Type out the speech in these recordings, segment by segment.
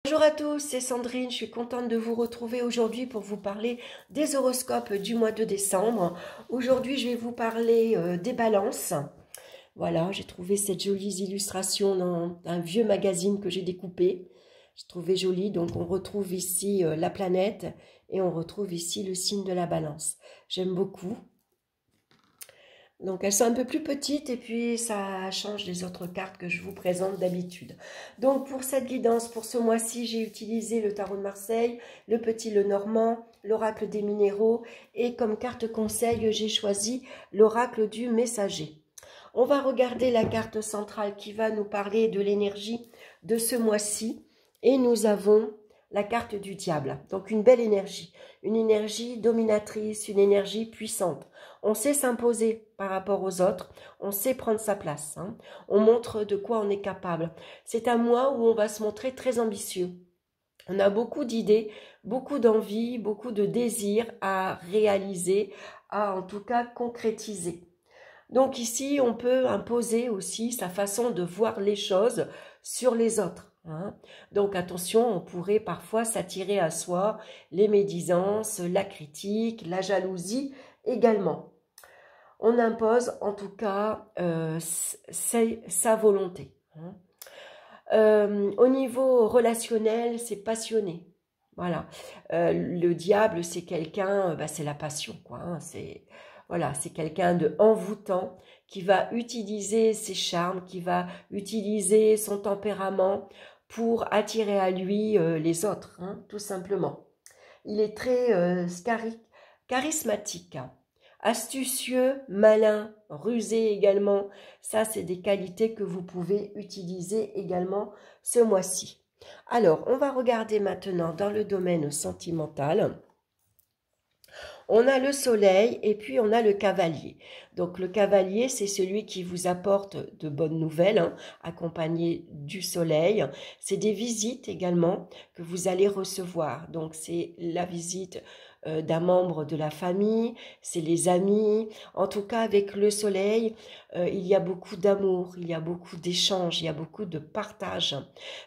Bonjour à tous, c'est Sandrine, je suis contente de vous retrouver aujourd'hui pour vous parler des horoscopes du mois de décembre. Aujourd'hui, je vais vous parler des balances. Voilà, j'ai trouvé cette jolie illustration dans un vieux magazine que j'ai découpé. J'ai trouvé joli, donc on retrouve ici la planète et on retrouve ici le signe de la balance. J'aime beaucoup. Donc elles sont un peu plus petites et puis ça change des autres cartes que je vous présente d'habitude. Donc pour cette guidance, pour ce mois-ci, j'ai utilisé le tarot de Marseille, le petit Lenormand, l'oracle des minéraux et comme carte conseil, j'ai choisi l'oracle du messager. On va regarder la carte centrale qui va nous parler de l'énergie de ce mois-ci et nous avons la carte du diable. Donc une belle énergie, une énergie dominatrice, une énergie puissante. On sait s'imposer par rapport aux autres, on sait prendre sa place, hein. On montre de quoi on est capable. C'est un mois où on va se montrer très ambitieux. On a beaucoup d'idées, beaucoup d'envie, beaucoup de désirs à réaliser, à en tout cas concrétiser. Donc ici, on peut imposer aussi sa façon de voir les choses sur les autres, hein. Donc attention, on pourrait parfois s'attirer à soi les médisances, la critique, la jalousie également. On impose en tout cas sa volonté, hein. Au niveau relationnel, c'est passionné. Voilà. Le diable, c'est quelqu'un, c'est la passion, quoi, hein. Voilà, c'est quelqu'un de envoûtant qui va utiliser ses charmes, qui va utiliser son tempérament pour attirer à lui les autres, hein, tout simplement. Il est très charismatique, hein. Astucieux, malin, rusé également. Ça, c'est des qualités que vous pouvez utiliser également ce mois-ci. Alors, on va regarder maintenant dans le domaine sentimental. On a le soleil et puis on a le cavalier. Donc le cavalier, c'est celui qui vous apporte de bonnes nouvelles, hein, accompagné du soleil. C'est des visites également que vous allez recevoir. Donc c'est la visite d'un membre de la famille, c'est les amis. En tout cas, avec le soleil, il y a beaucoup d'amour, il y a beaucoup d'échanges, il y a beaucoup de partage.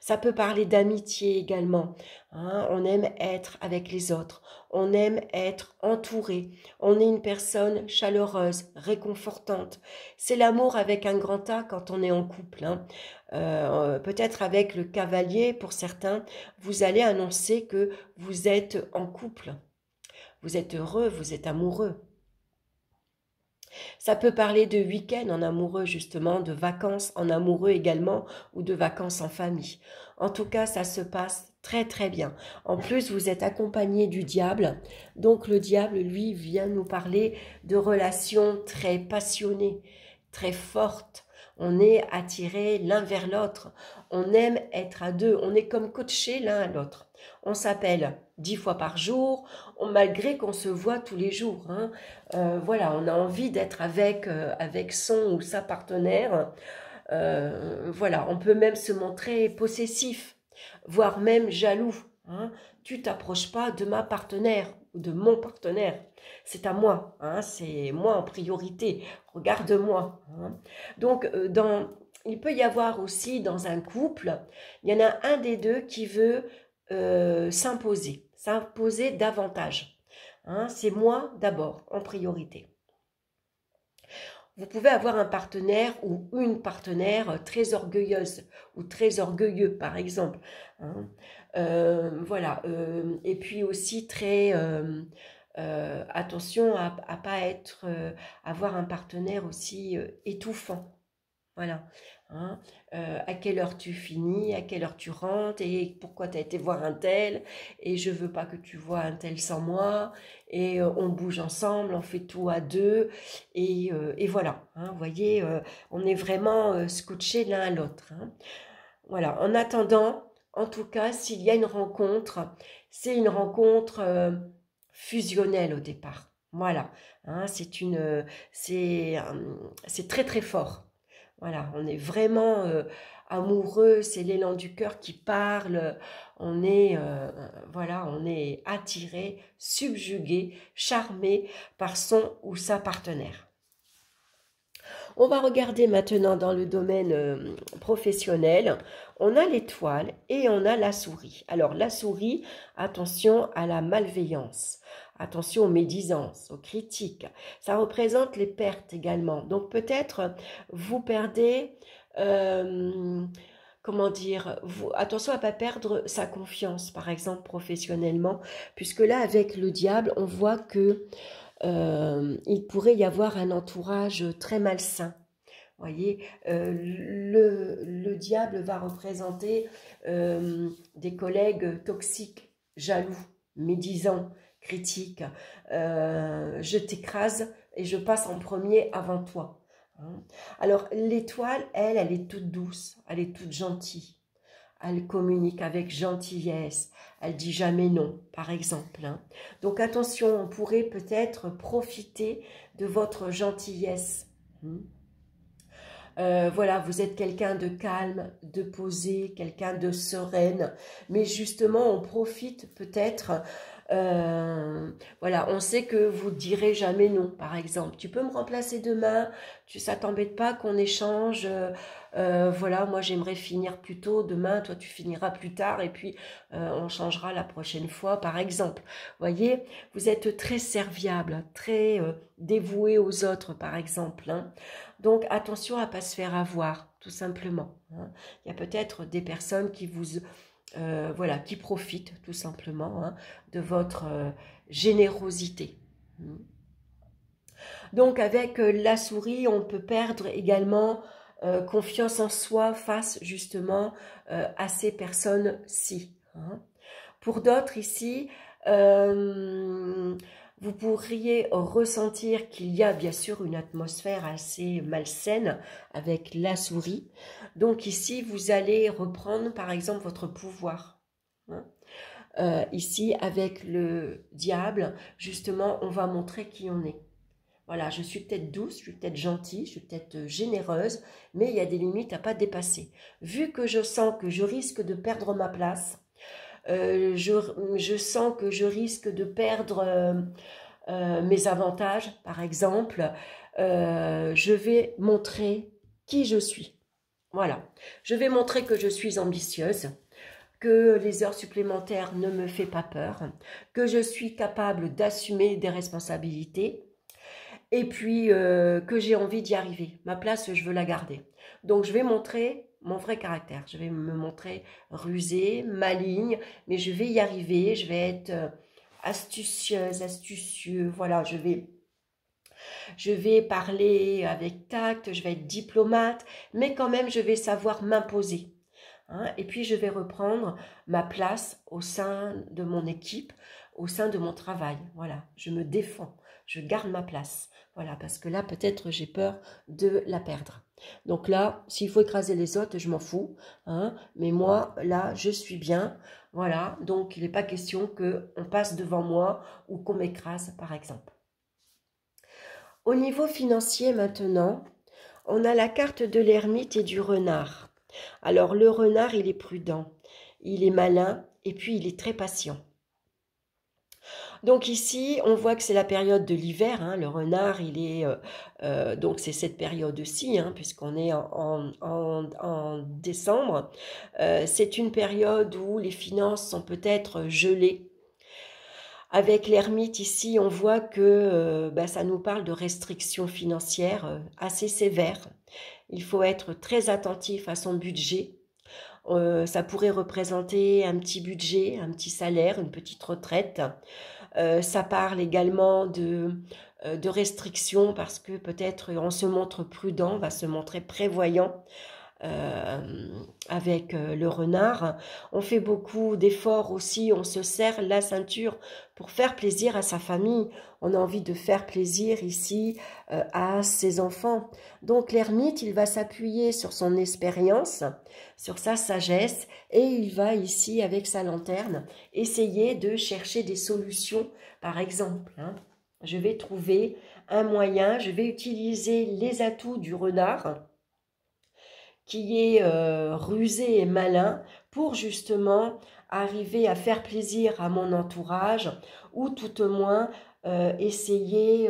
Ça peut parler d'amitié également, hein. On aime être avec les autres, on aime être entouré, on est une personne chaleureuse, réconfortante. C'est l'amour avec un grand A quand on est en couple, hein. Peut-être avec le cavalier, pour certains, vous allez annoncer que vous êtes en couple. Vous êtes heureux, vous êtes amoureux. Ça peut parler de week-end en amoureux justement, de vacances en amoureux également ou de vacances en famille. En tout cas, ça se passe très très bien. En plus, vous êtes accompagné du diable. Donc le diable, lui, vient nous parler de relations très passionnées, très fortes. On est attiré l'un vers l'autre. On aime être à deux. On est comme coachés l'un à l'autre. On s'appelle 10 fois par jour, malgré qu'on se voit tous les jours, hein. Voilà, on a envie d'être avec son ou sa partenaire. Voilà, on peut même se montrer possessif, voire même jaloux, hein. Tu t'approches pas de ma partenaire ou de mon partenaire. C'est à moi, hein, c'est moi en priorité. Regarde-moi, hein. Donc, il peut y avoir aussi dans un couple, il y en a un des deux qui veut s'imposer davantage, hein. C'est moi d'abord, en priorité. Vous pouvez avoir un partenaire ou une partenaire très orgueilleuse ou très orgueilleux, par exemple, hein. Voilà. Et puis aussi très... attention à pas avoir un partenaire aussi étouffant. Voilà, hein. À quelle heure tu finis, à quelle heure tu rentres, et pourquoi tu as été voir un tel, et je veux pas que tu vois un tel sans moi, et on bouge ensemble, on fait tout à deux, et voilà, hein, vous voyez, on est vraiment scotchés l'un à l'autre, hein. Voilà, en attendant, en tout cas, s'il y a une rencontre, c'est une rencontre fusionnelle au départ. Voilà, hein, c'est très très fort. Voilà, on est vraiment amoureux, c'est l'élan du cœur qui parle, voilà, on est attiré, subjugué, charmé par son ou sa partenaire. On va regarder maintenant dans le domaine professionnel. On a l'étoile et on a la souris. Alors la souris, attention à la malveillance, attention aux médisances, aux critiques. Ça représente les pertes également. Donc peut-être vous perdez, comment dire, attention à ne pas perdre sa confiance, par exemple professionnellement, puisque là avec le diable, on voit que il pourrait y avoir un entourage très malsain. Voyez, le diable va représenter des collègues toxiques, jaloux, médisants, critiques. Je t'écrase et je passe en premier avant toi. Hein. Alors l'étoile, elle est toute douce, elle est toute gentille. Elle communique avec gentillesse, elle dit jamais non, par exemple. Hein. Donc attention, on pourrait peut-être profiter de votre gentillesse. Voilà, vous êtes quelqu'un de calme, de posé, quelqu'un de sereine, mais justement, on profite peut-être, voilà, on sait que vous direz jamais non, par exemple. Tu peux me remplacer demain, ça t'embête pas qu'on échange, voilà, moi j'aimerais finir plus tôt, demain, toi tu finiras plus tard, et puis on changera la prochaine fois, par exemple. Voyez, vous êtes très serviable, très dévoué aux autres, par exemple, hein. Donc, attention à ne pas se faire avoir, tout simplement. Hein. Il y a peut-être des personnes qui vous, voilà, qui profitent tout simplement hein, de votre générosité. Donc, avec la souris, on peut perdre également confiance en soi face justement à ces personnes-ci. Hein. Pour d'autres ici, vous pourriez ressentir qu'il y a bien sûr une atmosphère assez malsaine avec la souris. Donc ici, vous allez reprendre par exemple votre pouvoir. Hein. Ici, avec le diable, justement, on va montrer qui on est. Voilà, je suis peut-être douce, je suis peut-être gentille, je suis peut-être généreuse, mais il y a des limites à ne pas dépasser. Vu que je sens que je risque de perdre ma place, je sens que je risque de perdre mes avantages, par exemple, je vais montrer qui je suis. Voilà, je vais montrer que je suis ambitieuse, que les heures supplémentaires ne me font pas peur, que je suis capable d'assumer des responsabilités et puis que j'ai envie d'y arriver. Ma place, je veux la garder. Donc, je vais montrer mon vrai caractère. Je vais me montrer rusée, maligne, mais je vais y arriver. Je vais être astucieuse, astucieux. Voilà, je vais parler avec tact, je vais être diplomate, mais quand même, je vais savoir m'imposer. Hein, et puis, je vais reprendre ma place au sein de mon équipe, au sein de mon travail. Voilà, je me défends, je garde ma place. Voilà, parce que là, peut-être, j'ai peur de la perdre. Donc là, s'il faut écraser les autres, je m'en fous. Hein, mais moi, là, je suis bien. Voilà, donc il n'est pas question qu'on passe devant moi ou qu'on m'écrase, par exemple. Au niveau financier maintenant, on a la carte de l'ermite et du renard. Alors le renard, il est prudent, il est malin et puis il est très patient. Donc ici, on voit que c'est la période de l'hiver. Hein, le renard, il est donc c'est cette période-ci, hein, puisqu'on est en décembre. C'est une période où les finances sont peut-être gelées. Avec l'ermite ici, on voit que ça nous parle de restrictions financières assez sévères. Il faut être très attentif à son budget. Ça pourrait représenter un petit budget, un petit salaire, une petite retraite. Ça parle également de restrictions parce que peut-être on se montre prudent, on va se montrer prévoyant. Avec le renard. On fait beaucoup d'efforts aussi, on se serre la ceinture pour faire plaisir à sa famille. On a envie de faire plaisir ici à ses enfants. Donc l'ermite, il va s'appuyer sur son expérience, sur sa sagesse, et il va ici, avec sa lanterne, essayer de chercher des solutions, par exemple. Hein. Je vais trouver un moyen, je vais utiliser les atouts du renard, qui est rusé et malin pour justement arriver à faire plaisir à mon entourage ou tout au moins essayer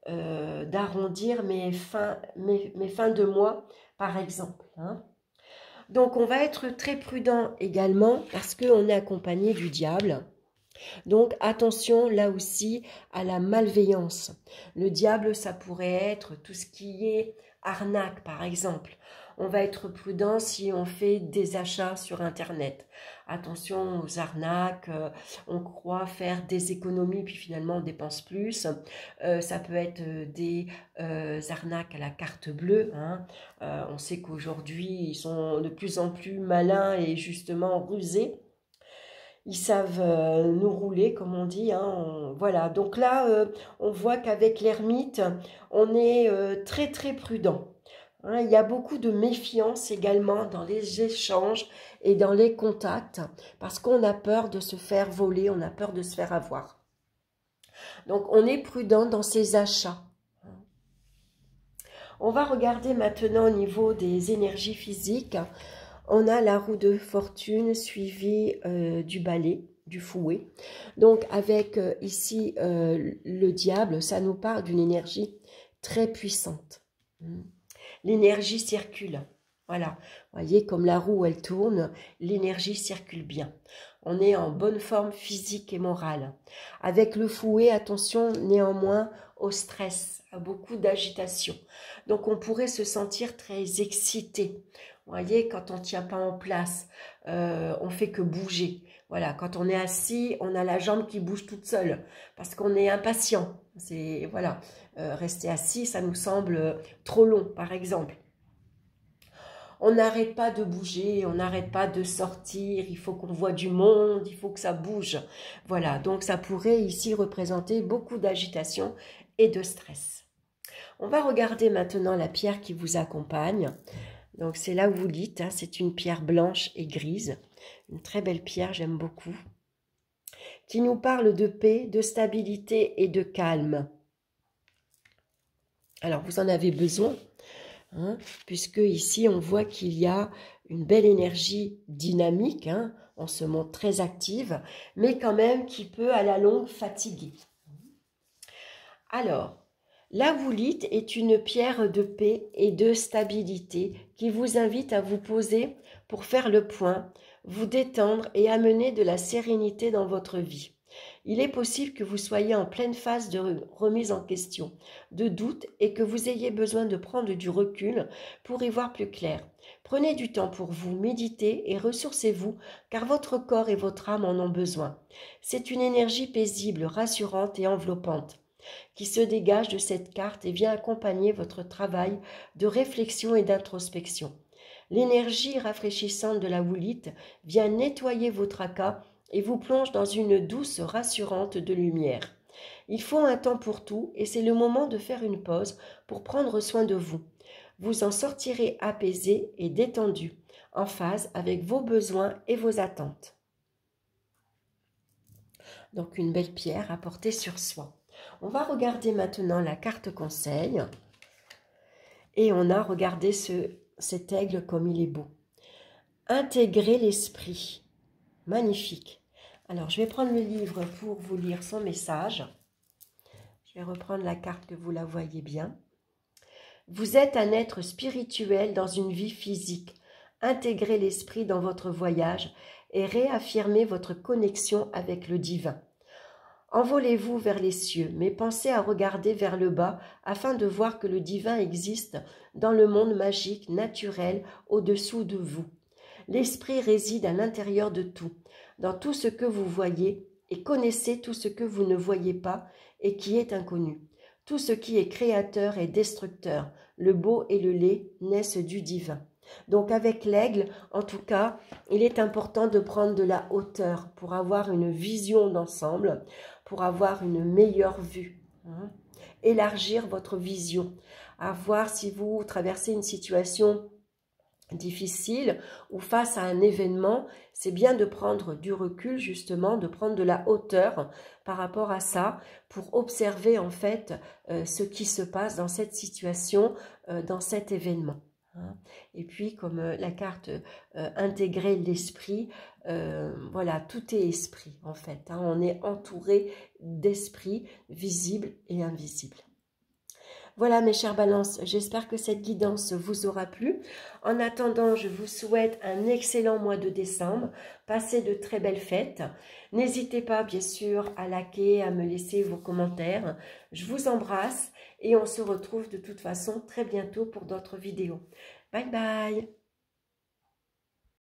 d'arrondir mes fins de mois, par exemple. Hein. Donc, on va être très prudent également parce qu'on est accompagné du diable. Donc, attention là aussi à la malveillance. Le diable, ça pourrait être tout ce qui est arnaque, par exemple. On va être prudent si on fait des achats sur Internet. Attention aux arnaques, on croit faire des économies, puis finalement on dépense plus. Ça peut être des arnaques à la carte bleue. Hein. On sait qu'aujourd'hui, ils sont de plus en plus malins et justement rusés. Ils savent nous rouler, comme on dit. Hein, voilà, donc là, on voit qu'avec l'ermite, on est très très prudent. Hein, il y a beaucoup de méfiance également dans les échanges et dans les contacts, parce qu'on a peur de se faire voler, on a peur de se faire avoir. Donc, on est prudent dans ses achats. On va regarder maintenant au niveau des énergies physiques. On a la roue de fortune suivie du balai, du fouet. Donc avec ici le diable, ça nous parle d'une énergie très puissante. L'énergie circule. Voilà, vous voyez comme la roue elle tourne, l'énergie circule bien. On est en bonne forme physique et morale. Avec le fouet, attention néanmoins au stress, à beaucoup d'agitation. Donc on pourrait se sentir très excité. Vous voyez, quand on ne tient pas en place, on fait que bouger. Voilà, quand on est assis, on a la jambe qui bouge toute seule parce qu'on est impatient. C'est voilà, rester assis, ça nous semble trop long, par exemple. On n'arrête pas de bouger, on n'arrête pas de sortir, il faut qu'on voit du monde, il faut que ça bouge. Voilà, donc ça pourrait ici représenter beaucoup d'agitation et de stress. On va regarder maintenant la pierre qui vous accompagne. Donc c'est là où vous dites, hein, c'est une pierre blanche et grise, une très belle pierre, j'aime beaucoup, qui nous parle de paix, de stabilité et de calme. Alors vous en avez besoin, hein, puisque ici on voit qu'il y a une belle énergie dynamique, hein, on se montre très active, mais quand même qui peut à la longue fatiguer. Alors, la woolite est une pierre de paix et de stabilité qui vous invite à vous poser pour faire le point, vous détendre et amener de la sérénité dans votre vie. Il est possible que vous soyez en pleine phase de remise en question, de doute et que vous ayez besoin de prendre du recul pour y voir plus clair. Prenez du temps pour vous, méditez et ressourcez-vous car votre corps et votre âme en ont besoin. C'est une énergie paisible, rassurante et enveloppante qui se dégage de cette carte et vient accompagner votre travail de réflexion et d'introspection. L'énergie rafraîchissante de la woolite vient nettoyer vos tracas et vous plonge dans une douce rassurante de lumière. Il faut un temps pour tout et c'est le moment de faire une pause pour prendre soin de vous. Vous en sortirez apaisé et détendu, en phase avec vos besoins et vos attentes. Donc une belle pierre à porter sur soi. On va regarder maintenant la carte conseil. Et on a regardé cet aigle comme il est beau. Intégrer l'esprit. Magnifique. Alors, je vais prendre le livre pour vous lire son message. Je vais reprendre la carte que vous la voyez bien. Vous êtes un être spirituel dans une vie physique. Intégrez l'esprit dans votre voyage et réaffirmez votre connexion avec le divin. Envolez-vous vers les cieux, mais pensez à regarder vers le bas afin de voir que le divin existe dans le monde magique, naturel, au-dessous de vous. L'esprit réside à l'intérieur de tout, dans tout ce que vous voyez, et connaissez tout ce que vous ne voyez pas et qui est inconnu. Tout ce qui est créateur est destructeur. Le beau et le laid naissent du divin. Donc avec l'aigle, en tout cas, il est important de prendre de la hauteur pour avoir une vision d'ensemble, pour avoir une meilleure vue. Hein. Élargir votre vision, à voir si vous traversez une situation difficile ou face à un événement, c'est bien de prendre du recul justement, de prendre de la hauteur par rapport à ça pour observer en fait ce qui se passe dans cette situation, dans cet événement. Hein. Et puis comme la carte intégrer l'esprit, voilà, tout est esprit en fait. Hein. On est entouré d'esprits visibles et invisibles. Voilà mes chères balances, j'espère que cette guidance vous aura plu. En attendant, je vous souhaite un excellent mois de décembre. Passez de très belles fêtes. N'hésitez pas bien sûr à liker, à me laisser vos commentaires. Je vous embrasse et on se retrouve de toute façon très bientôt pour d'autres vidéos. Bye bye!